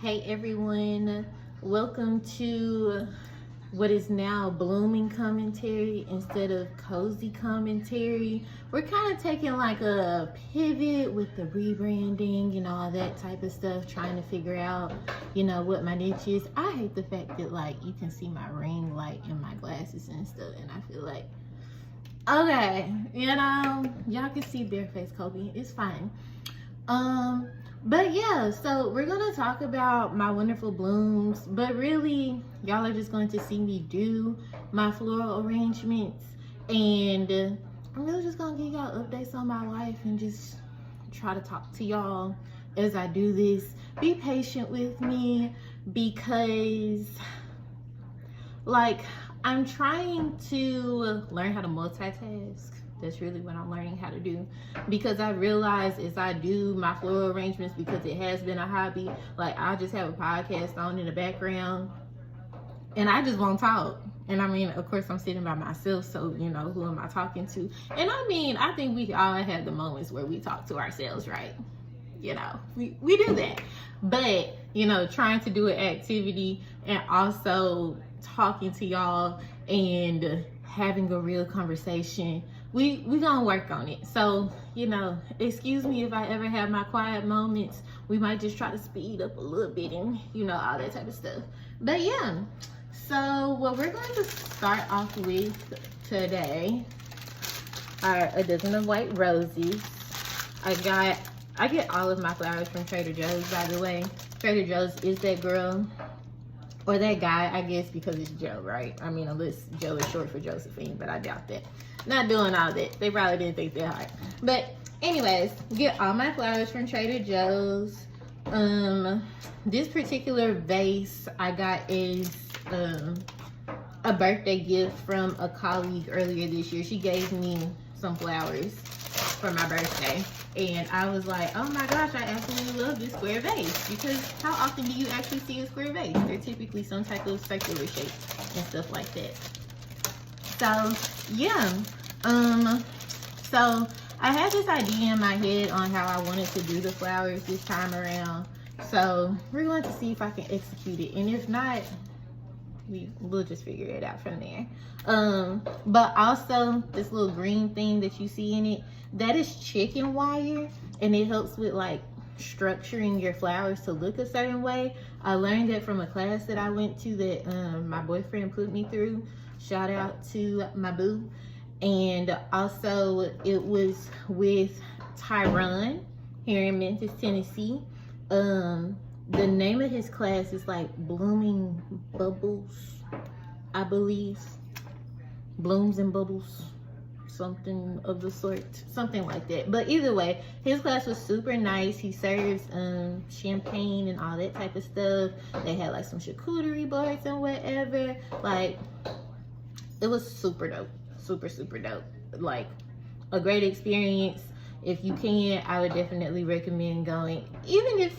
Hey everyone, welcome to what is now blooming commentary instead of cozy commentary. We're kind of taking like a pivot with the rebranding and all that type of stuff, trying to figure out, what my niche is. I hate the fact that like you can see my ring light in my glasses and stuff, and I feel like, okay, y'all can see bareface Kobe, it's fine. But yeah, so we're gonna talk about my wonderful blooms, but really y'all are just going to see me do my floral arrangements, and I'm really just gonna give y'all updates on my life and just try to talk to y'all as I do this. Be patient with me because like I'm trying to learn how to multitask. That's really what I'm learning how to do, because I realize as I do my floral arrangements, because it has been a hobby, like I'll just have a podcast on in the background and I just won't talk. And I mean, of course I'm sitting by myself, so who am I talking to? And I mean, I think we all have the moments where we talk to ourselves, right? We do that. But trying to do an activity and also talking to y'all and having a real conversation, we gonna work on it. So excuse me if I ever have my quiet moments. We might just try to speed up a little bit and all that type of stuff. But yeah, so what we're going to start off with today are a dozen of white roses. I get all of my flowers from Trader Joe's, by the way. Trader Joe's is that girl or that guy, I guess, because it's Joe, right? I mean, unless Joe is short for Josephine, but I doubt that. Not doing all that. They probably didn't think that hard. But anyways, get all my flowers from Trader Joe's. This particular vase I got is a birthday gift from a colleague earlier this year. She gave me some flowers for my birthday, and I was like, oh my gosh, I absolutely love this square vase, because how often do you actually see a square vase? They're typically some type of circular shape and stuff like that. So yeah, so I had this idea in my head on how I wanted to do the flowers this time around, so we're going to see if I can execute it, and if not, we'll just figure it out from there. But also this little green thing that you see in it, that is chicken wire, and it helps with like structuring your flowers to look a certain way. I learned that from a class that I went to that my boyfriend put me through. Shout out to my boo. And also it was with Tyron here in Memphis, Tennessee. The name of his class is like Blooming Bubbles, I believe. Blooms and Bubbles, something of the sort, something like that. But either way, his class was super nice. He serves champagne and all that type of stuff. They had like some charcuterie boards and whatever. Like, it was super dope. Super dope. Like, a great experience. If you can, I would definitely recommend going. Even if,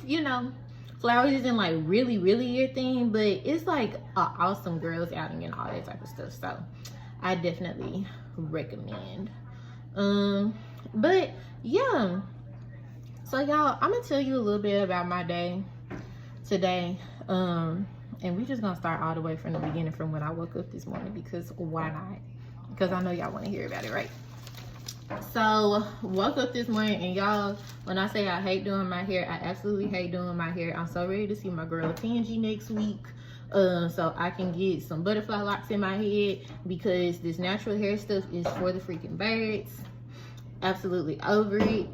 flowers isn't like really your thing, but it's like an awesome girls outing and all that type of stuff. So I definitely recommend. But yeah, so y'all, I'm gonna tell you a little bit about my day today. And we just gonna start all the way from the beginning, from when I woke up this morning, because why not? Because I know y'all want to hear about it, right? So woke up this morning, and y'all, when I say I hate doing my hair, I absolutely hate doing my hair. I'm so ready to see my girl Tangie next week, so I can get some butterfly locks in my head, because this natural hair stuff is for the freaking birds. Absolutely over it.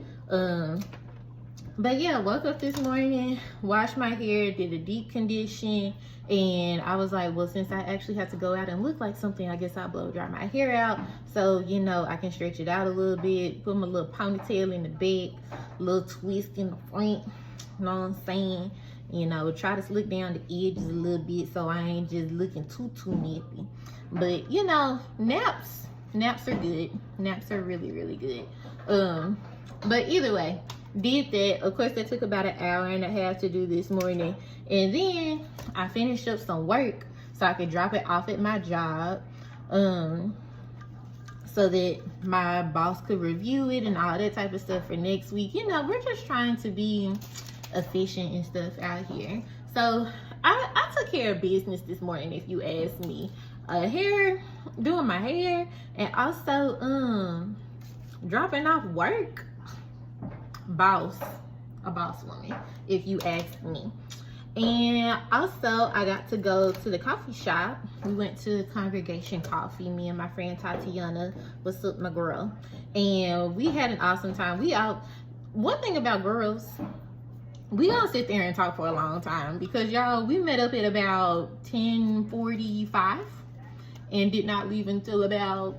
But yeah, woke up this morning, washed my hair, did a deep condition, and I was like, well, since I actually have to go out and look like something, I guess I'll blow dry my hair out, so I can stretch it out a little bit, put my little ponytail in the back, a little twist in the front, you know what I'm saying? Try to slick down the edges a little bit so I ain't just looking too nappy. But naps are good. Naps are really good. But either way, did that. Of course, that took about an hour and a half to do this morning, and then I finished up some work so I could drop it off at my job, so that my boss could review it and all that type of stuff for next week. We're just trying to be efficient and stuff out here. So I took care of business this morning, if you ask me. Doing my hair, and also dropping off work. A boss woman, if you ask me. And also I got to go to the coffee shop. We went to Congregation Coffee, me and my friend Tatiana. What's up, my girl? And we had an awesome time. One thing about girls, we don't sit there and talk for a long time, because y'all, we met up at about 10:45 and did not leave until about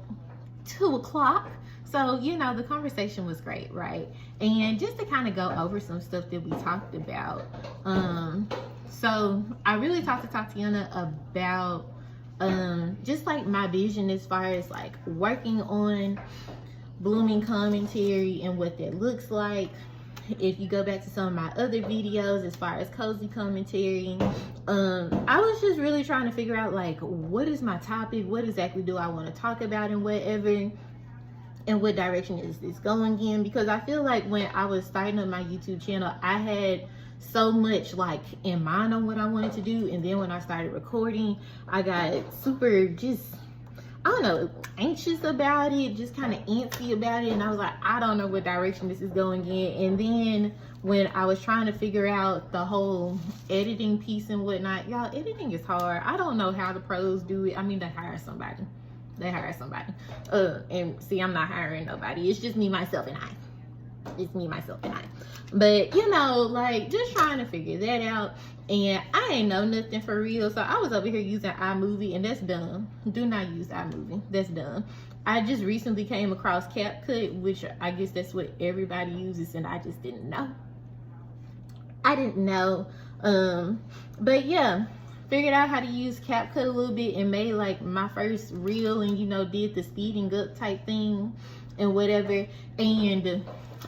2 o'clock. So, you know, the conversation was great, right? And just to kind of go over some stuff that we talked about. So I really talked to Tatiana about just like my vision as far as like working on blooming commentary and what that looks like. If you go back to some of my other videos as far as cozy commentary, I was just really trying to figure out like, what is my topic? What exactly do I want to talk about and whatever? And what direction is this going in? Because I feel like when I was starting up my YouTube channel, I had so much like in mind on what I wanted to do. And then when I started recording, I got super just, I don't know, anxious about it, just kind of antsy about it. And I was like, I don't know what direction this is going in. And then when I was trying to figure out the whole editing piece and whatnot, y'all, editing is hard. I don't know how the pros do it. I mean, they hire somebody. And see, I'm not hiring nobody. It's just me, myself, and I. It's me, myself, and I. But, you know, like, just trying to figure that out. And I ain't know nothing for real. So I was over here using iMovie, and that's dumb. Do not use iMovie. That's dumb. I just recently came across CapCut, which I guess that's what everybody uses, and I just didn't know. But yeah, figured out how to use CapCut a little bit and made like my first reel, and you know, did the speeding up type thing and whatever. And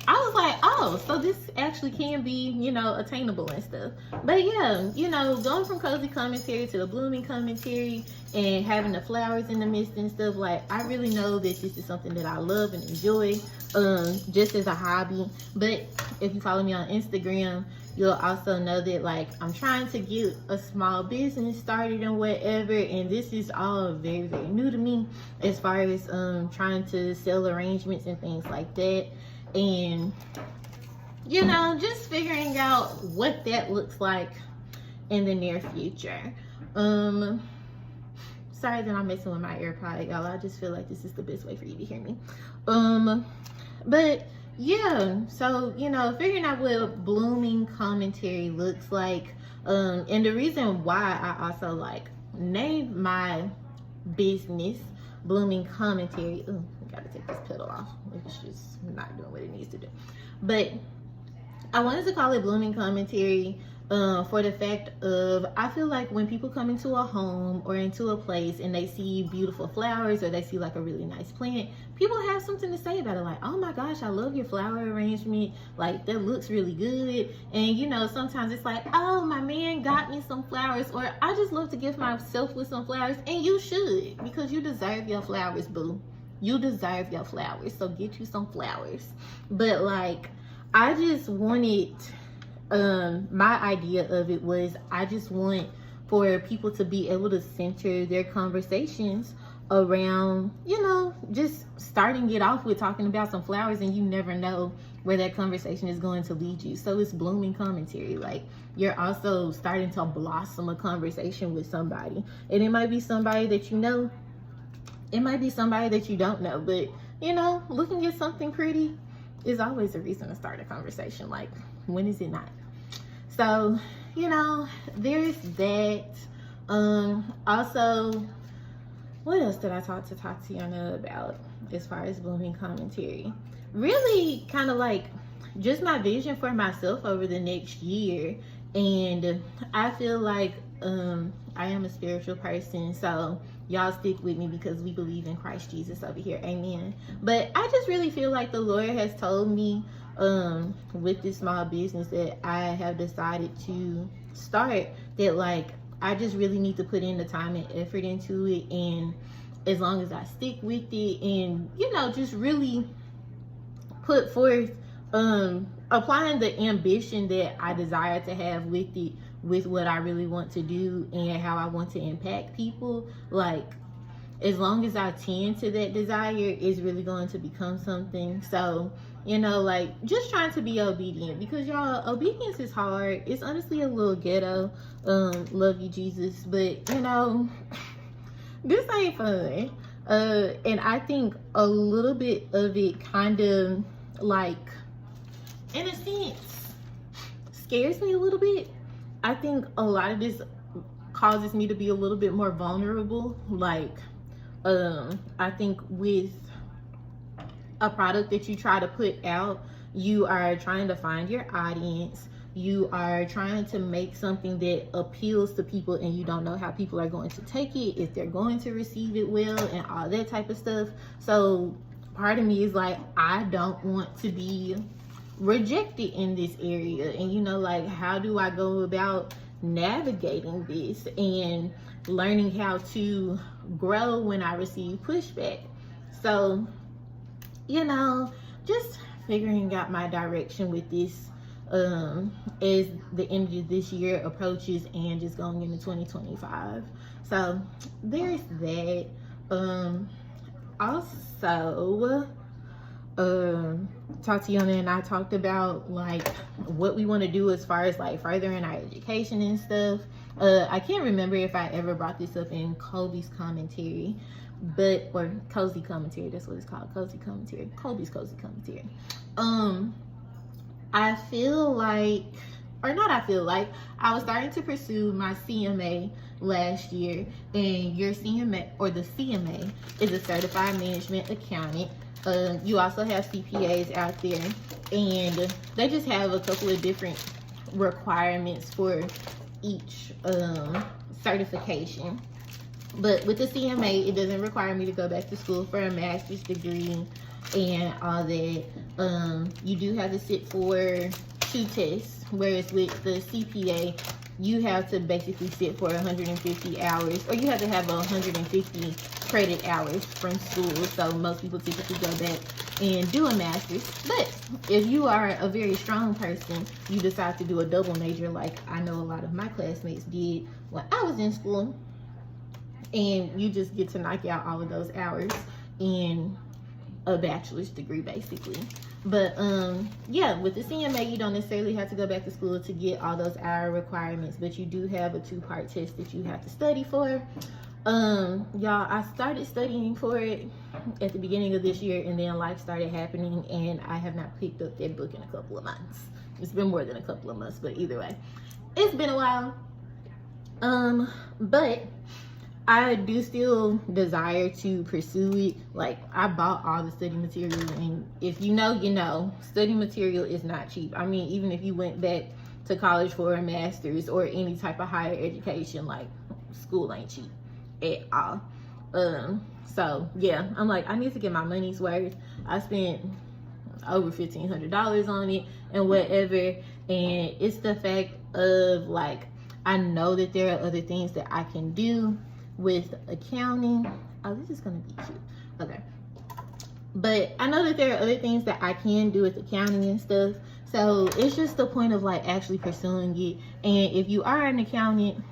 I was like, oh, so this actually can be, you know, attainable and stuff. But yeah, you know, going from cozy commentary to the blooming commentary and having the flowers in the midst and stuff, like, I really know that this is something that I love and enjoy, just as a hobby. But if you follow me on Instagram, you'll also know that like I'm trying to get a small business started and whatever, and this is all very, very new to me as far as trying to sell arrangements and things like that. And you know, just figuring out what that looks like in the near future. Sorry that I'm messing with my AirPod, y'all. I just feel like this is the best way for you to hear me. But yeah, so you know, figuring out what blooming commentary looks like, and the reason why I also like named my business blooming commentary. Ooh, I gotta take this pedal off. It's just not doing what it needs to do. But I wanted to call it blooming commentary for the fact of, I feel like when people come into a home or into a place and they see beautiful flowers or they see like a really nice plant, people have something to say about it, like, oh my gosh, I love your flower arrangement, like that looks really good. And you know, sometimes it's like, oh, my man got me some flowers, or I just love to gift myself with some flowers. And you should, because you deserve your flowers, boo. You deserve your flowers, so get you some flowers. But like, I just wanted, my idea of it was, I just want for people to be able to center their conversations around, you know, just starting it off with talking about some flowers, and you never know where that conversation is going to lead you. So it's blooming commentary. Like, you're also starting to blossom a conversation with somebody, and it might be somebody that you know, it might be somebody that you don't know, but you know, looking at something pretty is always a reason to start a conversation. Like, when is it not? So, you know, there's that. Also, what else did I talk to Tatiana about as far as blooming commentary? Really kind of like just my vision for myself over the next year. And I feel like I am a spiritual person, so y'all stick with me because we believe in Christ Jesus over here. Amen. But I just really feel like the Lord has told me with this small business that I have decided to start, that like I just really need to put in the time and effort into it. And as long as I stick with it and, you know, just really put forth applying the ambition that I desire to have with it, with what I really want to do and how I want to impact people. Like, as long as I tend to that desire, it's really going to become something. So, you know, like, just trying to be obedient, because y'all, obedience is hard. It's honestly a little ghetto. Love you, Jesus, but you know, this ain't fun. And I think a little bit of it kind of, like, in a sense, scares me a little bit. I think a lot of this causes me to be a little bit more vulnerable. Like, I think with a product that you try to put out, you are trying to find your audience. You are trying to make something that appeals to people, and you don't know how people are going to take it, if they're going to receive it well, and all that type of stuff. So part of me is like, I don't want to be rejected in this area. And you know, like, how do I go about navigating this and learning how to grow when I receive pushback? So, you know, just figuring out my direction with this as the end of this year approaches and just going into 2025. So there's that. Also, Tatiana and I talked about like what we want to do as far as like furthering our education and stuff. I can't remember if I ever brought this up in Kobe's commentary, or cozy commentary, that's what it's called, cozy commentary, Kobe's cozy commentary. I feel like, or not, I feel like I was starting to pursue my CMA last year, and your CMA, or the CMA, is a certified management accountant. You also have CPAs out there, and they just have a couple of different requirements for each certification. But with the CMA, it doesn't require me to go back to school for a master's degree and all that. You do have to sit for 2 tests, whereas with the CPA, you have to basically sit for 150 hours, or you have to have 150 credit hours from school. So most people typically go back and do a master's. But if you are a very strong person, you decide to do a double major, like I know a lot of my classmates did when I was in school, and you just get to knock out all of those hours in a bachelor's degree, basically. But yeah, with the CMA, you don't necessarily have to go back to school to get all those hour requirements, but you do have a 2-part test that you have to study for. Y'all, I started studying for it at the beginning of this year, and then life started happening, and I have not picked up that book in a couple of months. It's been more than a couple of months, but either way, it's been a while. But I do still desire to pursue it. Like, I bought all the study material, and if you know, you know, study material is not cheap. I mean, even if you went back to college for a master's or any type of higher education, like, school ain't cheap at all. So yeah, I'm like, I need to get my money's worth. I spent over $1,500 on it and whatever, and it's the fact of like, I know that there are other things that I can do with accounting. Oh, this is gonna be cute. Okay, but I know that there are other things that I can do with accounting and stuff. So it's just the point of like actually pursuing it. And if you are an accountant,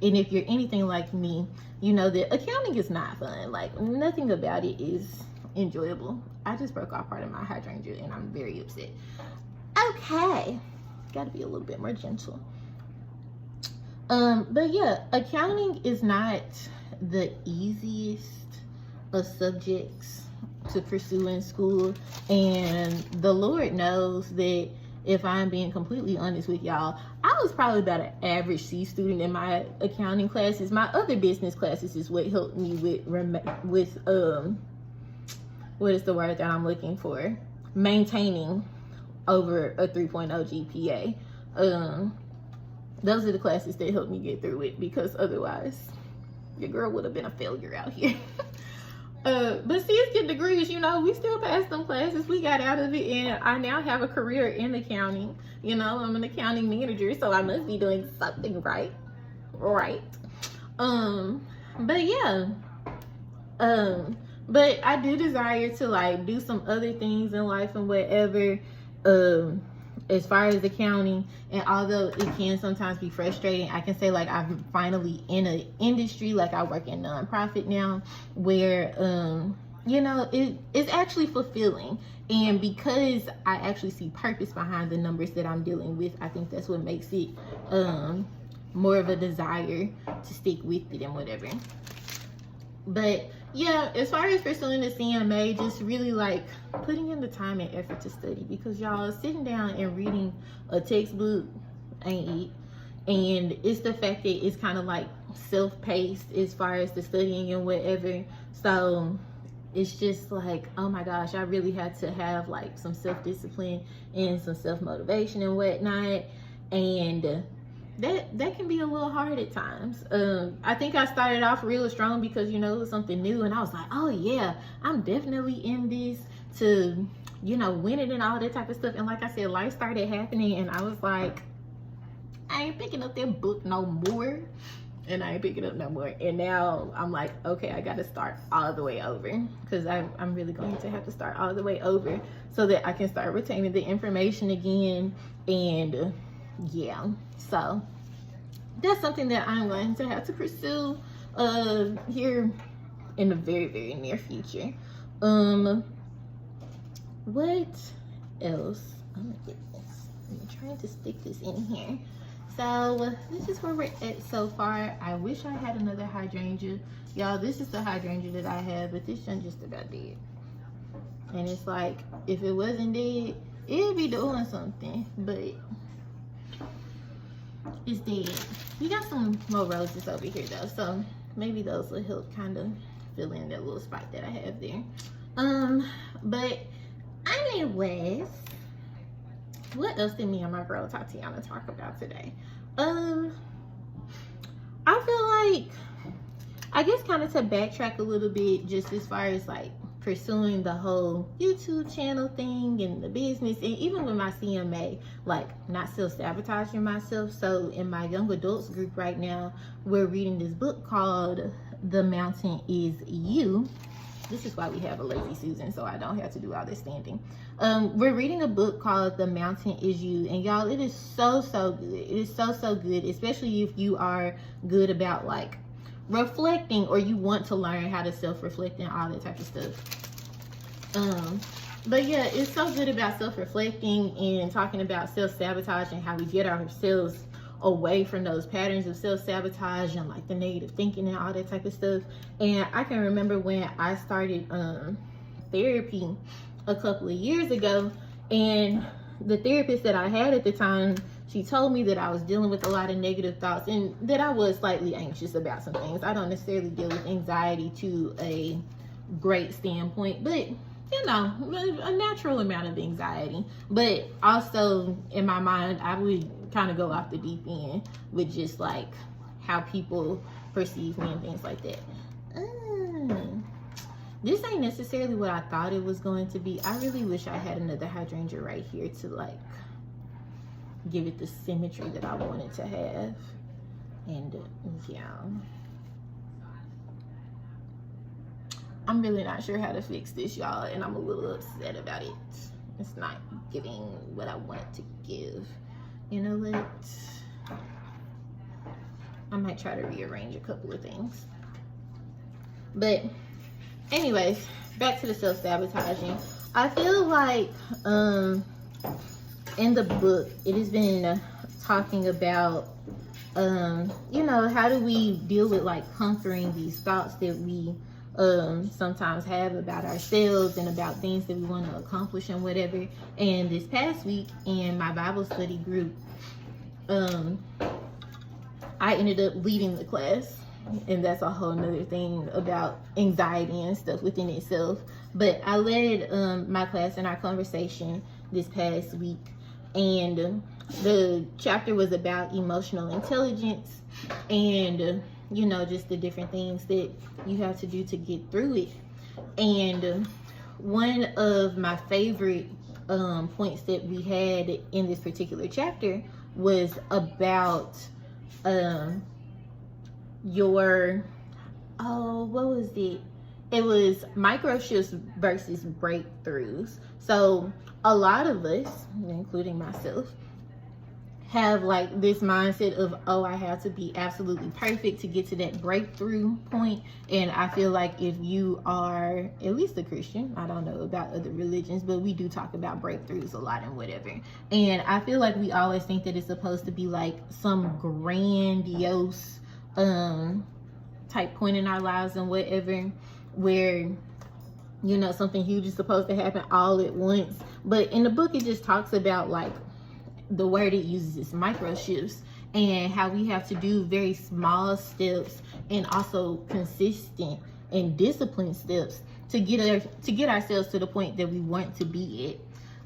and if you're anything like me, you know that accounting is not fun. Like, nothing about it is enjoyable. I just broke off part of my hydrangea, and I'm very upset. Okay, gotta be a little bit more gentle. But yeah, accounting is not the easiest of subjects to pursue in school, and the Lord knows that if I'm being completely honest with y'all, I was probably about an average C student in my accounting classes. My other business classes is what helped me with what is the word that I'm looking for? Maintaining over a 3.0 GPA. Those are the classes that helped me get through it, because otherwise your girl would have been a failure out here. But sis get degrees, you know, we still passed them classes. We got out of it, and I now have a career in accounting. You know, I'm an accounting manager, so I must be doing something right. But yeah, but I do desire to like do some other things in life and whatever. as far as accounting, and although it can sometimes be frustrating, I can say like I'm finally in an industry, like I work in nonprofit now, where you know, it's actually fulfilling. And because I actually see purpose behind the numbers that I'm dealing with, I think that's what makes it more of a desire to stick with it and whatever. But yeah, as far as pursuing the CMA, just really like putting in the time and effort to study, because y'all, sitting down and reading a textbook ain't it. And it's the fact that it's kind of like self-paced as far as the studying and whatever. So it's just like, oh my gosh, I really had to have like some self-discipline and some self-motivation and whatnot. And that can be a little hard at times. I think I started off real strong because, you know, it was something new, and I was like, oh yeah, I'm definitely in this to, you know, win it and all that type of stuff. And like I said, life started happening, and I was like, I ain't picking up that book no more. And I ain't picking up no more. And now I'm like, okay, I gotta start all the way over, because I'm really going to have to start all the way over so that I can start retaining the information again. And yeah, so that's something that I'm going to have to pursue here in the very, very near future. What else? Oh my goodness, I'm trying to stick this in here. So this is where we're at so far. I wish I had another hydrangea. Y'all, this is the hydrangea that I have, but this one just about dead. And it's like, if it wasn't dead, it'd be doing something, but it's dead. We got some more roses over here though, so maybe those will help kind of fill in that little spot that I have there. But anyways, what else did me and my girl Tatiana talk about today? I feel like, I guess kind of to backtrack a little bit, just as far as like pursuing the whole YouTube channel thing and the business, and even with my CMA, like not self-sabotaging myself. So in my young adults group right now, we're reading this book called The Mountain Is You. This is why we have a lazy Susan, so I don't have to do all this standing. We're reading a book called The Mountain Is You, and y'all, it is so good. It is so good, especially if you are good about like reflecting, or you want to learn how to self-reflect and all that type of stuff. But yeah, it's so good about self-reflecting and talking about self-sabotage and how we get ourselves away from those patterns of self-sabotage and like the negative thinking and all that type of stuff. And I can remember when I started therapy a couple of years ago, and the therapist that I had at the time, she told me that I was dealing with a lot of negative thoughts and that I was slightly anxious about some things. I don't necessarily deal with anxiety to a great standpoint, but you know, a natural amount of anxiety. But also in my mind, I would kind of go off the deep end with just like how people perceive me and things like that. This ain't necessarily what I thought it was going to be. I really wish I had another hydrangea right here to like give it the symmetry that I wanted to have. And yeah, I'm really not sure how to fix this, y'all, and I'm a little upset about it. It's not giving what I want it to give. You know what? I might try to rearrange a couple of things. But anyways, back to the self-sabotaging. I feel like in the book, it has been talking about you know, how do we deal with like conquering these thoughts that we sometimes have about ourselves and about things that we want to accomplish and whatever. And this past week in my Bible study group, I ended up leading the class, and that's a whole nother thing about anxiety and stuff within itself. But I led my class in our conversation this past week, and the chapter was about emotional intelligence and you know, just the different things that you have to do to get through it. And one of my favorite points that we had in this particular chapter was about your, what was it? It was micro shifts versus breakthroughs. So a lot of us, including myself, have like this mindset of, oh, I have to be absolutely perfect to get to that breakthrough point. And I feel like if you are at least a Christian, I don't know about other religions, but we do talk about breakthroughs a lot and whatever. And I feel like we always think that it's supposed to be like some grandiose type point in our lives and whatever, where, you know, something huge is supposed to happen all at once. But in the book, it just talks about like, the word it uses is micro shifts, and how we have to do very small steps and also consistent and disciplined steps to get ourselves to the point that we want to be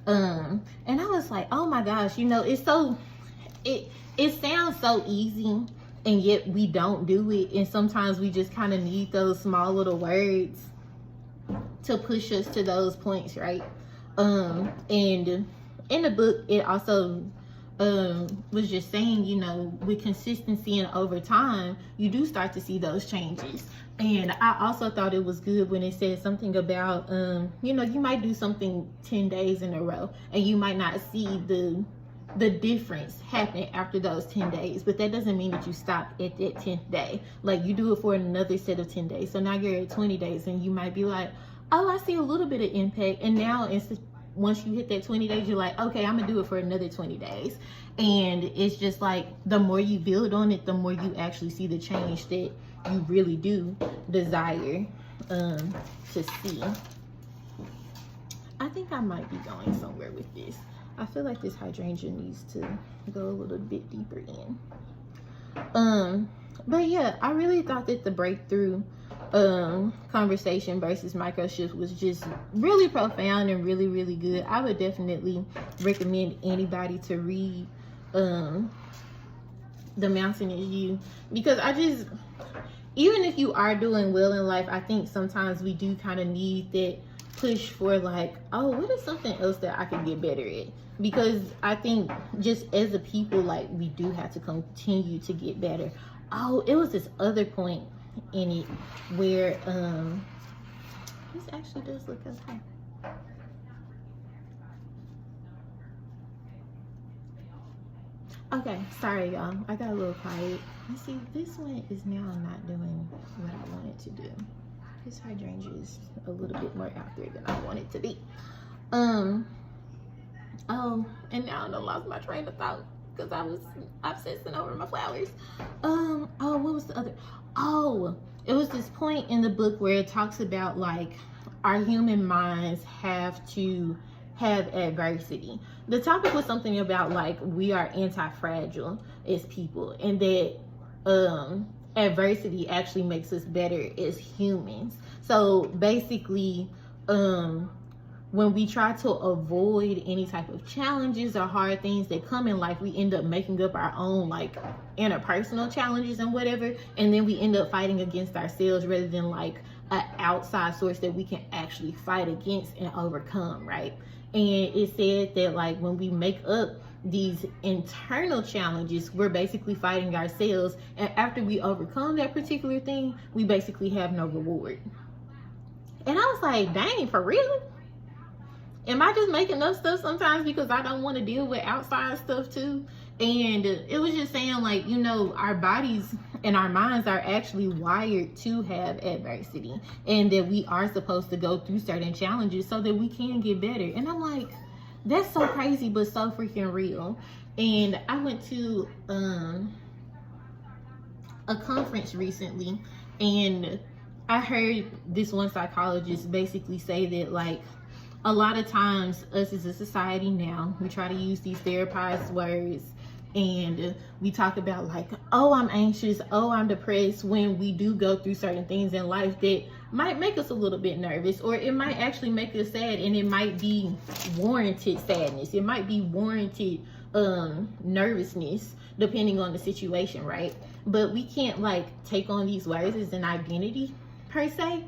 at. And I was like, oh my gosh, you know, it's so, it sounds so easy, and yet we don't do it. And sometimes we just kind of need those small little words to push us to those points, right? And in the book, it also was just saying, you know, with consistency and over time, you do start to see those changes. And I also thought it was good when it said something about, you know, you might do something 10 days in a row and you might not see the difference happening after those 10 days, but that doesn't mean that you stop at that 10th day. Like, you do it for another set of 10 days. So now you're at 20 days and you might be like, oh, I see a little bit of impact. And now once you hit that 20 days, you're like, okay, I'm gonna do it for another 20 days. And it's just like, the more you build on it, the more you actually see the change that you really do desire to see. I think I might be going somewhere with this. I feel like this hydrangea needs to go a little bit deeper in. But yeah, I really thought that the breakthrough conversation versus micro shift was just really profound and really, really good. I would definitely recommend anybody to read The Mountain Is You, because even if you are doing well in life, I think sometimes we do kind of need that push for like, oh, what is something else that I can get better at? Because I think just as a people, like, we do have to continue to get better. Oh, it was this other point in it where this actually does look okay. Okay, sorry y'all, I got a little quiet. You see, this one is now not doing what I wanted to do. This hydrangea is a little bit more out there than I want it to be. Oh, and now I lost my train of thought because I was obsessing over my flowers. Oh, what was the other? Oh, it was this point in the book where it talks about like our human minds have to have adversity. The topic was something about like we are anti-fragile as people, and that adversity actually makes us better as humans. So basically, when we try to avoid any type of challenges or hard things that come in life, we end up making up our own like interpersonal challenges and whatever, and then we end up fighting against ourselves rather than like an outside source that we can actually fight against and overcome, right? And it said that like when we make up these internal challenges, we're basically fighting ourselves, and after we overcome that particular thing, we basically have no reward. And I was like, dang, for real? Am I just making up stuff sometimes because I don't want to deal with outside stuff too? And it was just saying like, you know, our bodies and our minds are actually wired to have adversity, and that we are supposed to go through certain challenges so that we can get better. And I'm like, that's so crazy, but so freaking real. And I went to a conference recently, and I heard this one psychologist basically say that like, a lot of times us as a society now, we try to use these therapized words, and we talk about like, oh, I'm anxious, oh, I'm depressed, when we do go through certain things in life that might make us a little bit nervous, or it might actually make us sad, and it might be warranted sadness, it might be warranted nervousness depending on the situation, right? But we can't like take on these words as an identity per se,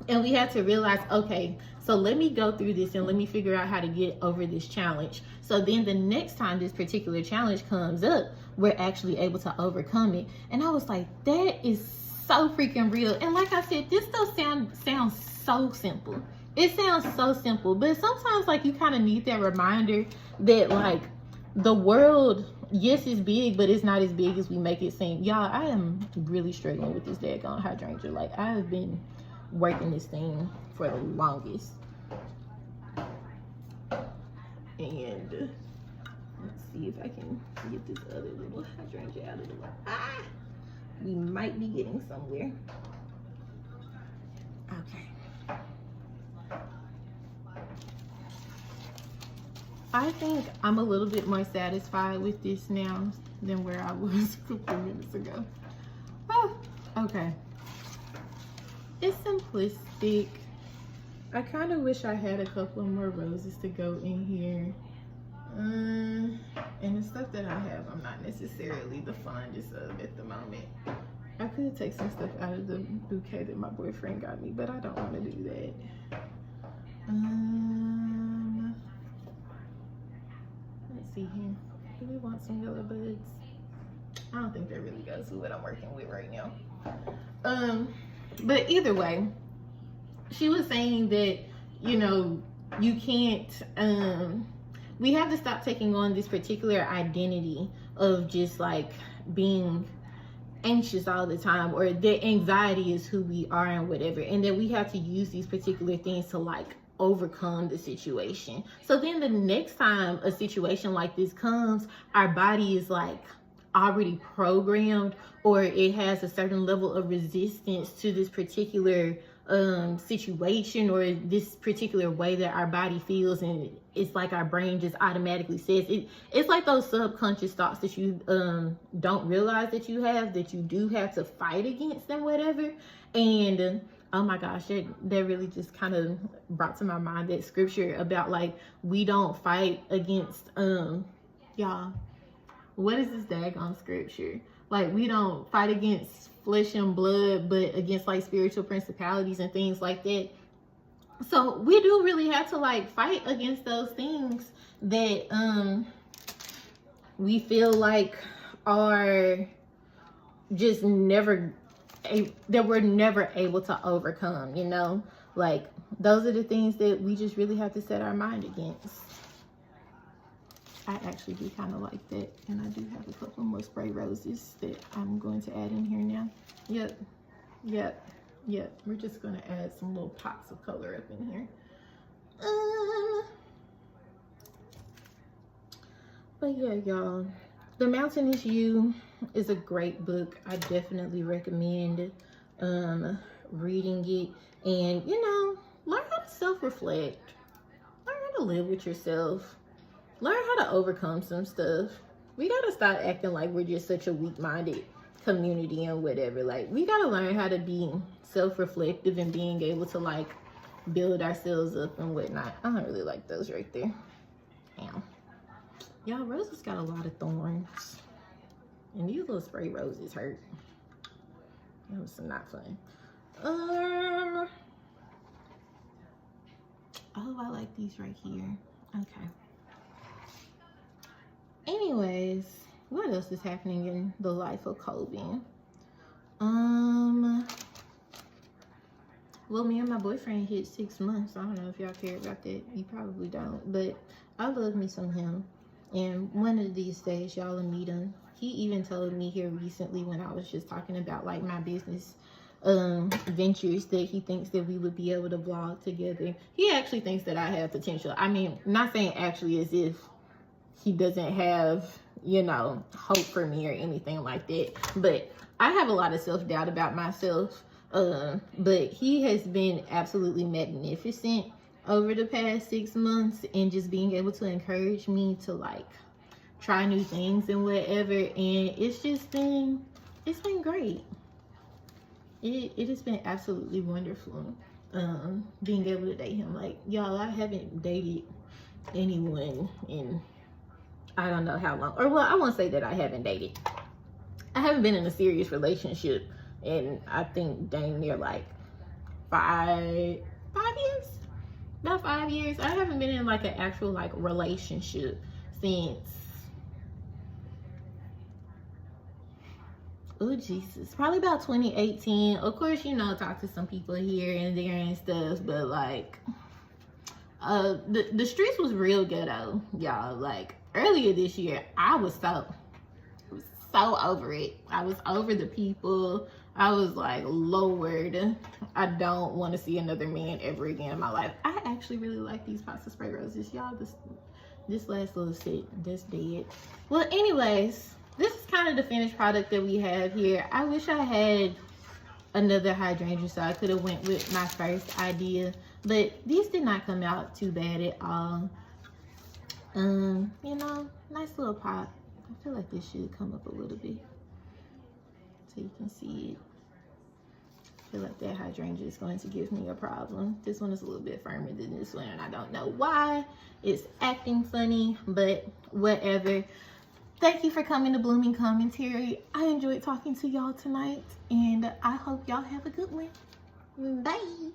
and we have to realize, okay, so let me go through this and let me figure out how to get over this challenge, so then the next time this particular challenge comes up, we're actually able to overcome it. And I was like, that is so freaking real. And like I said, this stuff sounds so simple, it sounds so simple, but sometimes like you kind of need that reminder that like the world, yes, it's big, but it's not as big as we make it seem. Y'all, I am really struggling with this daggone hydrangea. Like, I have been working this thing for the longest. And let's see if I can get this other little hydrangea out of the way. Ah! We might be getting somewhere. Okay. I think I'm a little bit more satisfied with this now than where I was a couple minutes ago. Oh, okay. It's simplistic. I kind of wish I had a couple more roses to go in here. And the stuff that I have, I'm not necessarily the fondest of at the moment. I could take some stuff out of the bouquet that my boyfriend got me, but I don't want to do that. Let's see here. Do we want some yellow buds? I don't think that really goes with what I'm working with right now. But either way, she was saying that, you know, you can't, we have to stop taking on this particular identity of just like being anxious all the time, or that anxiety is who we are and whatever, and that we have to use these particular things to like overcome the situation. So then the next time a situation like this comes, our body is like already programmed, or it has a certain level of resistance to this particular situation or this particular way that our body feels, and it's like our brain just automatically says it. It's like those subconscious thoughts that you don't realize that you have, that you do have to fight against and whatever. And oh my gosh, that really just kind of brought to my mind that scripture about like we don't fight against y'all, what is this daggone scripture? Like, we don't fight against flesh and blood, but against like spiritual principalities and things like that. So we do really have to like fight against those things that we feel like are just never, that we're never able to overcome, you know? Like, those are the things that we just really have to set our mind against. I actually do kind of like that, and I do have a couple more spray roses that I'm going to add in here now. Yep. We're just going to add some little pops of color up in here. But yeah, y'all, The Mountain Is You is a great book. I definitely recommend reading it, and you know, learn how to self-reflect, learn how to live with yourself, learn how to overcome some stuff. We gotta stop acting like we're just such a weak-minded community and whatever. Like, we gotta learn how to be self-reflective and being able to like build ourselves up and whatnot. I don't really like those right there. Damn. Y'all, roses got a lot of thorns, and these little spray roses hurt. That was not fun. Oh, I like these right here. Okay. Anyways, what else is happening in the life of Kobe? Well, me and my boyfriend hit 6 months. I don't know if y'all care about that. You probably don't, but I love me some him. And one of these days, y'all will meet him. He even told me here recently when I was just talking about like my business ventures that he thinks that we would be able to vlog together. He actually thinks that I have potential. I mean, not saying actually as if he doesn't have, you know, hope for me or anything like that, but I have a lot of self-doubt about myself. But he has been absolutely magnificent over the past 6 months, and just being able to encourage me to like try new things and whatever. And it's been great. It has been absolutely wonderful being able to date him. Like, y'all, I haven't dated anyone in I don't know how long, or well, I won't say that I haven't dated. I haven't been in a serious relationship in, I think, dang near like 5 years, about 5 years. I haven't been in like an actual like relationship since, oh Jesus, probably about 2018. Of course, you know, talk to some people here and there and stuff, but like The streets was real ghetto, y'all. Like earlier this year, I was so over it. I was over the people. I was like, Lord, I don't want to see another man ever again in my life. I actually really like these pasta spray roses, y'all. This last little set, that's dead. Well, anyways, this is kind of the finished product that we have here. I wish I had another hydrangea, so I could have went with my first idea, but these did not come out too bad at all. You know, nice little pop. I feel like this should come up a little bit so you can see it. I feel like that hydrangea is going to give me a problem. This one is a little bit firmer than this one, and I don't know why it's acting funny, but whatever. Thank you for coming to Blooming Commentary. I enjoyed talking to y'all tonight, and I hope y'all have a good one. Bye.